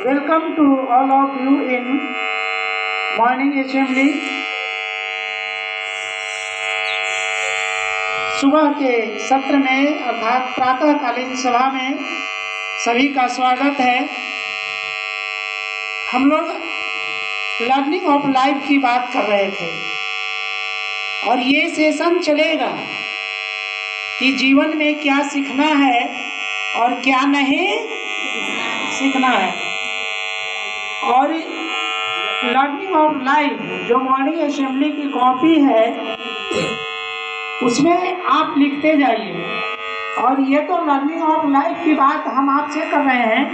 Welcome to all of you in morning assembly। सुबह के सत्र में अर्थात प्रातःकालीन सभा में सभी का स्वागत है। हम लोग लर्निंग ऑफ लाइफ की बात कर रहे थे और ये सेशन चलेगा कि जीवन में क्या सीखना है और क्या नहीं सीखना है। और लर्निंग ऑफ लाइफ जो मॉर्निंग असेंबली की कॉपी है उसमें आप लिखते जाइए। और ये तो लर्निंग ऑफ लाइफ की बात हम आपसे कर रहे हैं,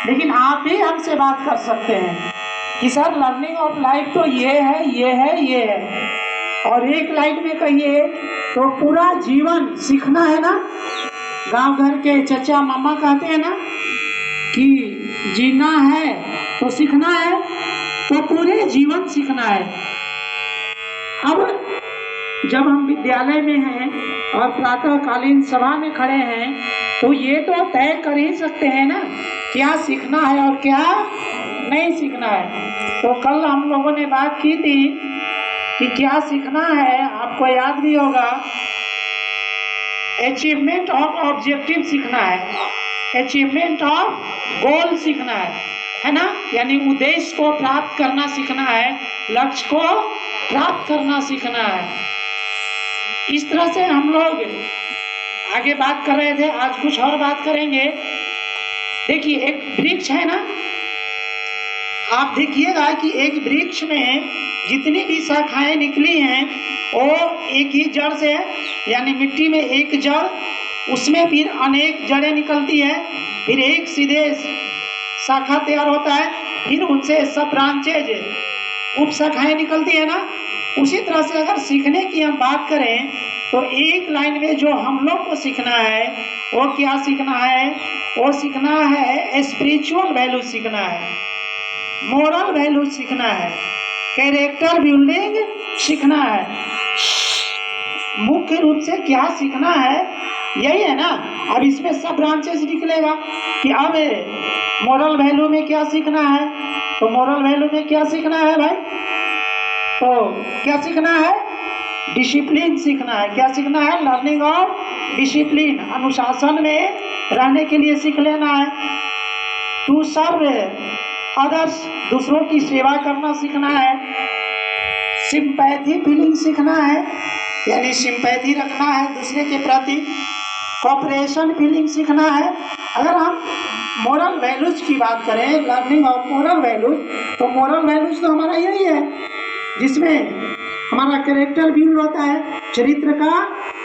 लेकिन आप भी हमसे बात कर सकते हैं कि सर लर्निंग ऑफ लाइफ तो ये है, ये है, ये है। और एक लाइन में कहिए तो पूरा जीवन सीखना है ना। गांव घर के चचा मामा कहते हैं ना कि जीना है तो सीखना है, तो पूरे जीवन सीखना है। अब जब हम विद्यालय में हैं और प्रातःकालीन सभा में खड़े हैं तो ये तो तय कर ही सकते हैं ना क्या सीखना है और क्या नहीं सीखना है। तो कल हम लोगों ने बात की थी कि क्या सीखना है, आपको याद भी होगा। अचीवमेंट ऑफ ऑब्जेक्टिव सीखना है, अचीवमेंट ऑफ गोल सीखना है ना, यानी उद्देश्य को प्राप्त करना सीखना है, लक्ष्य को प्राप्त करना सीखना है। इस तरह से हम लोग आगे बात कर रहे थे। आज कुछ और बात करेंगे। देखिए एक वृक्ष है ना, आप देखिएगा कि एक वृक्ष में जितनी भी शाखाएं निकली हैं वो एक ही जड़ से है, यानी मिट्टी में एक जड़, उसमें फिर अनेक जड़ें निकलती है, फिर एक सीधे शाखा तैयार होता है, फिर उनसे सब ब्रांचेज उप शाखाएं निकलती है ना। उसी तरह से अगर सीखने की हम बात करें तो एक लाइन में जो हम लोग को सीखना है वो क्या सीखना है, वो सीखना है स्पिरिचुअल वैल्यू सीखना है, मोरल वैल्यू सीखना है, कैरेक्टर बिल्डिंग सीखना है। मुख्य रूप से क्या सीखना है यही है ना। अब इसमें सब ब्रांचेस निकलेगा कि अब मोरल वैल्यू में क्या सीखना है, तो मोरल वैल्यू में क्या सीखना है भाई, तो क्या सीखना है, डिसिप्लिन सीखना है। क्या सीखना है, लर्निंग ऑफ डिसिप्लिन, अनुशासन में रहने के लिए सीख लेना है। टू सर्व अदर्स, दूसरों की सेवा करना सीखना है। सिंपैथी फीलिंग सीखना है, यानी सिंपैथी रखना है दूसरे के प्रति। कोऑपरेशन फीलिंग सीखना है। अगर हम मोरल वैल्यूज की बात करें, लर्निंग ऑफ मोरल वैल्यूज, तो मोरल वैल्यूज तो हमारा यही है जिसमें हमारा कैरेक्टर बिल्ड होता है, चरित्र का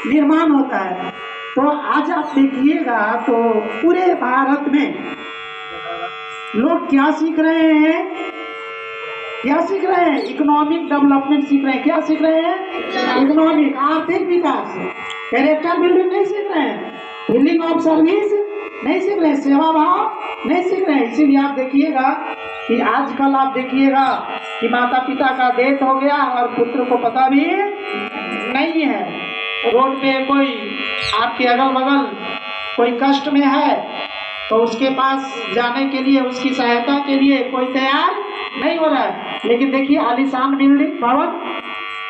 निर्माण होता है। तो आज आप देखिएगा तो पूरे भारत में लोग क्या सीख रहे हैं, क्या सीख रहे हैं, इकोनॉमिक डेवलपमेंट सीख रहे हैं। क्या सीख रहे हैं, इकोनॉमिक, आर्थिक विकास। कैरेक्टर बिल्डिंग नहीं सीख रहे हैं, फीलिंग ऑफ सर्विस नहीं सीख रहे हैं, सेवा भाव नहीं सीख रहे हैं। इसीलिए आप देखिएगा कि आजकल आप देखिएगा कि माता पिता का डेथ हो गया और पुत्र को पता भी नहीं है। रोड पे कोई आपके अगल बगल कोई कष्ट में है तो उसके पास जाने के लिए, उसकी सहायता के लिए कोई तैयार नहीं हो रहा है। लेकिन देखिए आलीशान बिल्डिंग, भवन,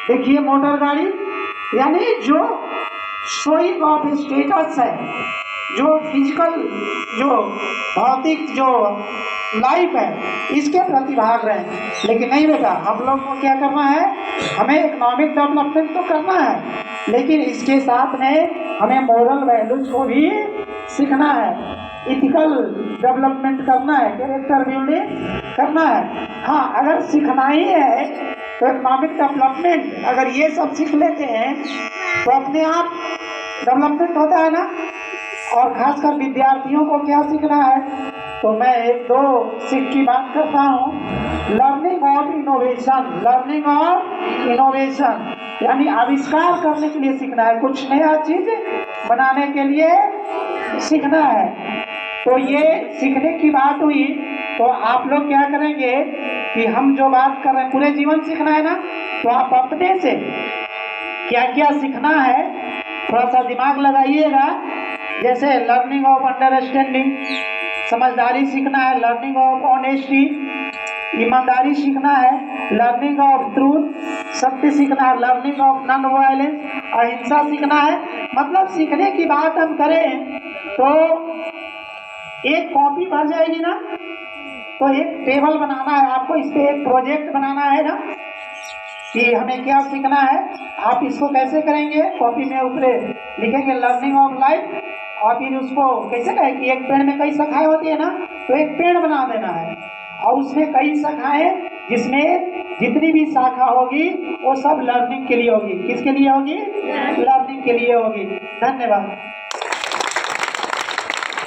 देखिए मोटर गाड़ी, यानी जो शोइंग ऑफ स्टेटस है, जो फिजिकल, जो भौतिक जो लाइफ है इसके प्रति भाग रहे हैं। लेकिन नहीं बेटा, हम लोग को क्या करना है, हमें इकोनॉमिक डेवलपमेंट तो करना है, लेकिन इसके साथ में हमें मोरल वैल्यूज को भी सीखना है, इथिकल डेवलपमेंट करना है, कैरेक्टर बिल्डिंग करना है। हाँ, अगर सीखना ही है तो इकोनॉमिक डेवलपमेंट, अगर ये सब सीख लेते हैं तो अपने आप डेवलपमेंट होता है ना। और खासकर विद्यार्थियों को क्या सीखना है, तो मैं एक दो सीख की बात करता हूँ। Learning of innovation, learning of innovation यानी आविष्कार करने के लिए सीखना है, कुछ नया चीज बनाने के लिए सीखना है। तो ये सीखने की बात हुई, तो आप लोग क्या करेंगे कि हम जो बात कर रहे हैं पूरे जीवन सीखना है ना, तो आप अपने से क्या क्या सीखना है थोड़ा सा दिमाग लगाइएगा। जैसे लर्निंग ऑफ अंडरस्टैंडिंग, समझदारी सीखना है, लर्निंग ऑफ ऑनेस्टी। ईमानदारी सीखना है, लर्निंग ऑफ ट्रूथ। सत्य सीखना है, लर्निंग ऑफ नॉन वायलेंस। अहिंसा सीखना है। मतलब सीखने की बात हम करें तो एक कॉपी भर जाएगी ना, तो एक टेबल बनाना है आपको, इस पे एक प्रोजेक्ट बनाना है ना कि हमें क्या सीखना है। आप इसको कैसे करेंगे, कॉपी में ऊपर लिखेंगे लर्निंग ऑफ लाइफ, और फिर उसको कैसे कहें कि एक पेड़ में कई शाखाएं होती है ना, तो एक पेड़ बना देना है और उसमें कई शाखाएं, जिसमें जितनी भी शाखा होगी वो सब लर्निंग के लिए होगी। किसके लिए होगी? लर्निंग के लिए होगी। धन्यवाद।